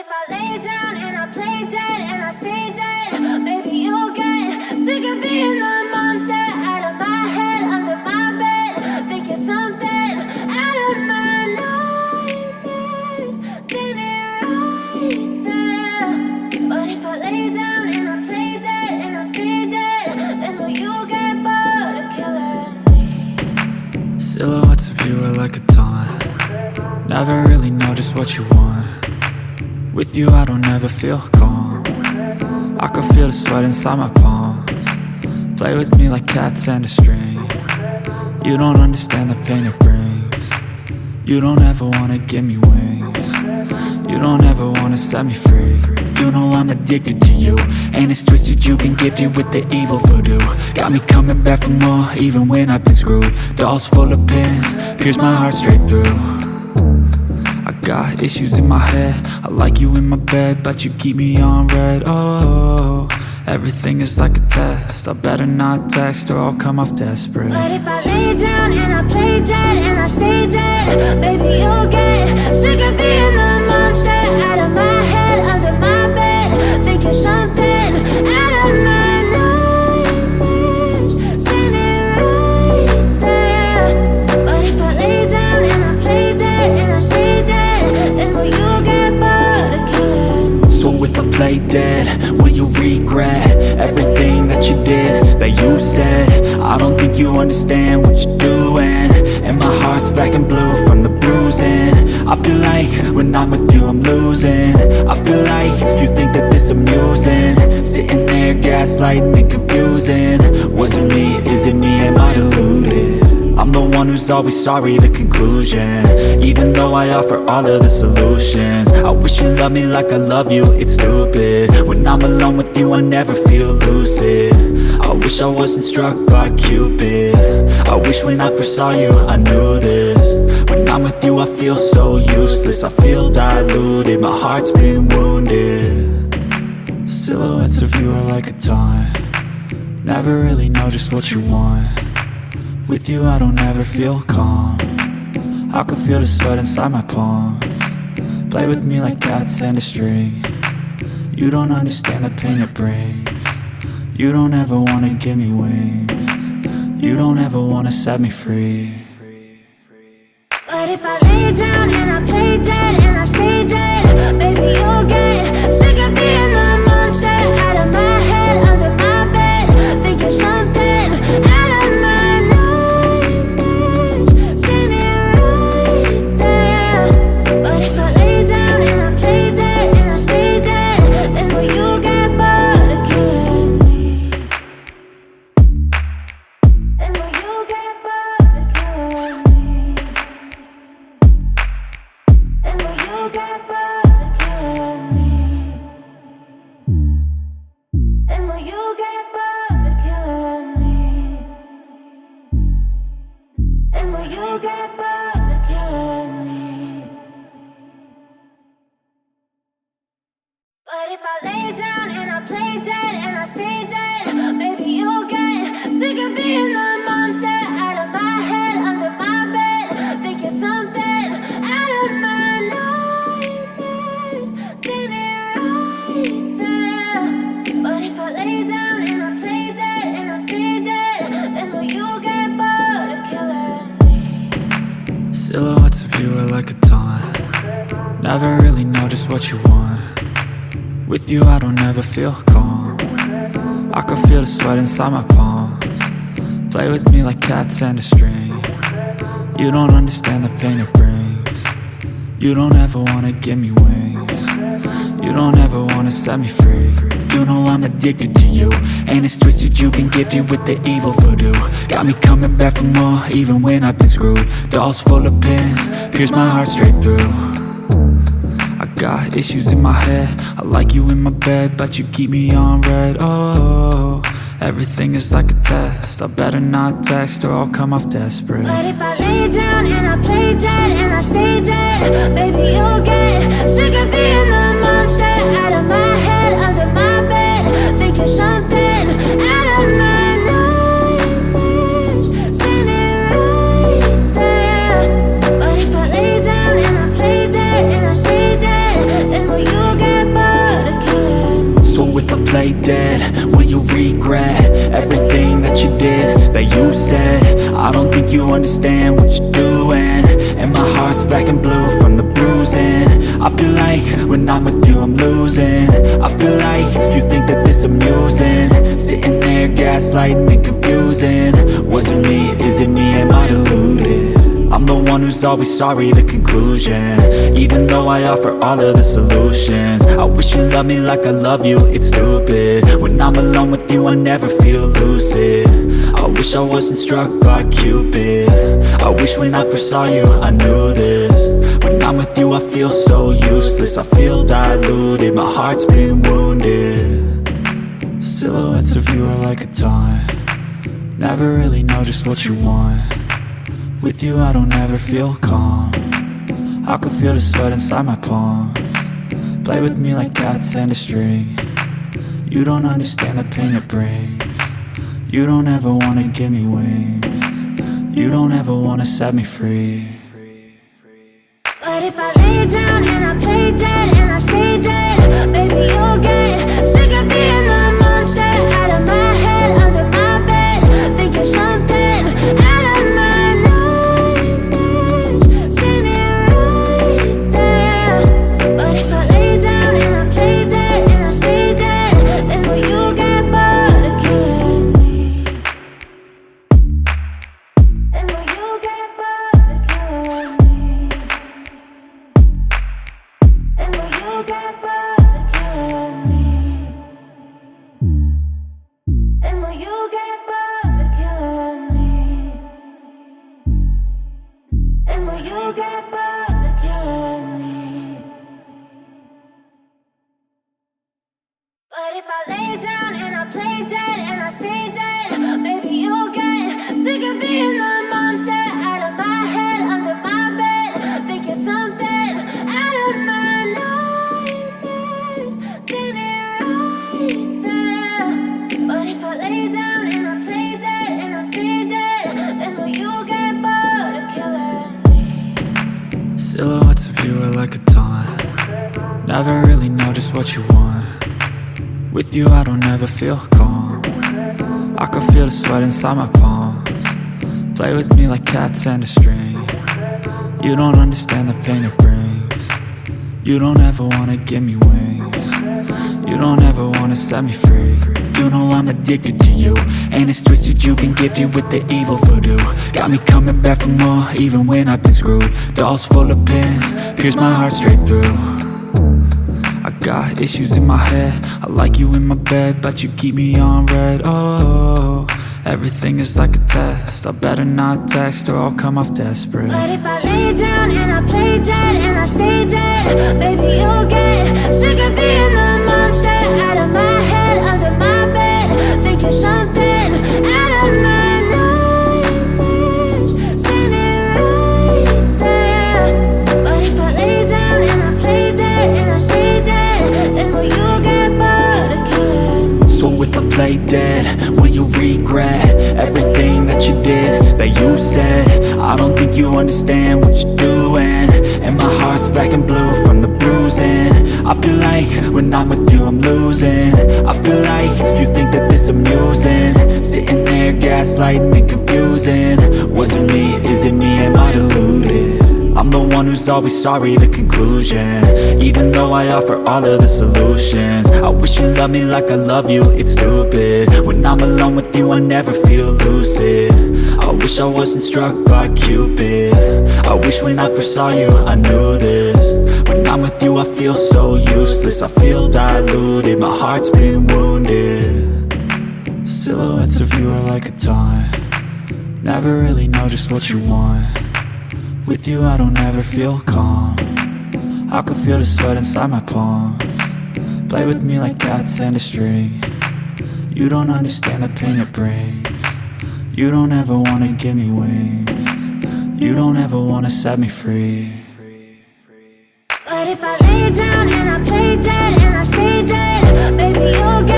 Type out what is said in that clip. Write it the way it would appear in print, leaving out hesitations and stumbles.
if I lay down and I play dead and I stay dead, maybe you'll get sick of being the monster out of my head, under my bed. Think you're something out of my nightmares, standing right there. But if I lay down and I play dead and I stay dead, then will you get bored of killing me? Silhouettes of you are like a taunt. Never really know just what you want. With you I don't ever feel calm. I can feel the sweat inside my palms. Play with me like cats and a string. You don't understand the pain it brings. You don't ever wanna give me wings. You don't ever wanna set me free. You know I'm addicted to you, and it's twisted, you've been gifted with the evil voodoo. Got me coming back for more, even when I've been screwed. Dolls full of pins, pierce my heart straight through. I got issues in my head, I like you in my bed, but you keep me on red. Oh, everything is like a test, I better not text or I'll come off desperate. But if I lay down and I play dead and I stay dead, baby you'll get sick of being the monster out of my head, under my bed. Think you're something out of my nightmares, standing right there. But if I lay down and I play dead and I stay dead, then will you get bored of killing me? So if I play dead, will you regret everything that you did, that you said? I don't think you understand what you're doing, and my heart's black and blue from the bruising. I feel like when I'm with you I'm losing. I feel like you think that this amusing, sitting there gaslighting and confusing. Was it me? Is it me? Am I deluded? I'm the one who's always sorry, the conclusion, even though I offer all of the solutions. I wish you loved me like I love you, it's stupid. When I'm alone with you I never feel lucid. I wish I wasn't struck by Cupid. I wish when I first saw you I knew this. When I'm with you I feel so useless, I feel diluted, my heart's been wounded. Silhouettes of you are like a taunt. Never really know just what you want. With you I don't ever feel calm. I can feel the sweat inside my palms. Play with me like cats and a string. You don't understand the pain it brings. You don't ever wanna give me wings. You don't ever wanna set me free. But if I lay down and I play dead and I stay dead, baby you'll get sick of being the monster out of my head, under my bed. Think you're something out of my nightmares, standing right there. But if I lay down and I play dead and I stay dead, then will you get bored of killing me? Then will you get bored of killing me? And will you get bored of killing me? And will you get bored of killing me? And will you get bored of killing me? But if I lay down and I play dead and I stay dead, maybe you'll get sick of being the monster out of my head, under my bed. Think you're something out of my nightmares, standing right there. But if I lay down and I play dead and I stay dead, then will you get bored of killing me? Silhouettes of you are like a taunt. Never really know just what you want. With you I don't ever feel calm. I can feel the sweat inside my palms. Play with me like cats and a string. You don't understand the pain it brings. You don't ever wanna give me wings. You don't ever wanna set me free. You know I'm addicted to you, and it's twisted, you've been gifted with the evil voodoo. Got me coming back for more, even when I've been screwed. Dolls full of pins, pierce my heart straight through. I got issues in my head, I like you in my bed, but you keep me on red. Oh, everything is like a test, I better not text or I'll come off desperate. But if I lay down and I play dead and I stay dead, baby you'll get sick of being the monster out of my head, under my bed. Think you're something out of my nightmares, standing right there. But if I lay down and I play dead and I stay dead, then will you play dead, will you regret everything that you did, that you said? I don't think you understand what you're doing, and my heart's black and blue from the bruising. I feel like when I'm with you I'm losing. I feel like you think that this amusing, sitting there gaslighting and confusing. Was it me? Is it me? Am I deluded? I'm the one who's always sorry, the conclusion, even though I offer all of the solutions. I wish you loved me like I love you, it's stupid. When I'm alone with you I never feel lucid. I wish I wasn't struck by Cupid. I wish when I first saw you I knew this. When I'm with you I feel so useless, I feel diluted, my heart's been wounded. Silhouettes of you are like a taunt, never really know just what you want. With you I don't ever feel calm, I can feel the sweat inside my palms. Play with me like cats and a string, you don't understand the pain it brings. You don't ever wanna give me wings, you don't ever wanna set me free. But if I lay down and I play dead and I stay dead, baby you'll get sick of being the monster out of my head, under my bed, thinking something out of my nightmares. See me right there. But if I lay down and I play dead and I stay dead, then will you get bored of killing me? Then will you get bored of killing me? And will you get bored of killing me? And will you get bored of killing me? And will you get bored of killing me? But if I lay down and I play dead and I stay dead, baby you'll get sick of being the monster out of my head, under my bed, thinking something out of my nightmares. See me right there. But if I lay down and I play dead and I stay dead, then will you get bored of killing me? Silhouettes of you are like a taunt, never really know just what you want. With you I don't ever feel calm, I can feel the sweat inside my palms. Play with me like cats and a string, you don't understand the pain it brings. You don't ever wanna give me wings, you don't ever wanna set me free. You know I'm addicted to you, and it's twisted, you've been gifted with the evil voodoo. Got me coming back for more, even when I've been screwed. Dolls full of pins, pierce my heart straight through. I got issues in my head, I like you in my bed, but you keep me on red. Oh, everything is like a test, I better not text or I'll come off desperate. But if I lay down and I play dead and I stay dead, baby you'll get sick of being the monster out of my head, under my bed, thinking something out of my nightmares. See me right there. But if I lay down and I play dead and I stay dead, then will you get bored of killing me? So if I play dead, will you regret everything that you did, that you said? I don't think you understand what you're doing, and my heart's black and blue from the bruising. I feel like when I'm with you I'm losing. I feel like you think that this amusing, sitting there gaslighting and confusing. Was it me? Is it me? Am I deluded? I'm the one who's always sorry, the conclusion, even though I offer all of the solutions. I wish you loved me like I love you, it's stupid. When I'm alone with you I never feel lucid. I wish I wasn't struck by Cupid. I wish when I first saw you I knew this. When I'm with you I feel so useless, I feel diluted, my heart's been wounded. Silhouettes of you are like a taunt, never really know just what you want. With you I don't ever feel calm, I can feel the sweat inside my palms. Play with me like cats and a string, you don't understand the pain it brings. You don't ever wanna give me wings, you don't ever wanna set me free. But if I lay down and I play dead and I stay dead, baby you'll get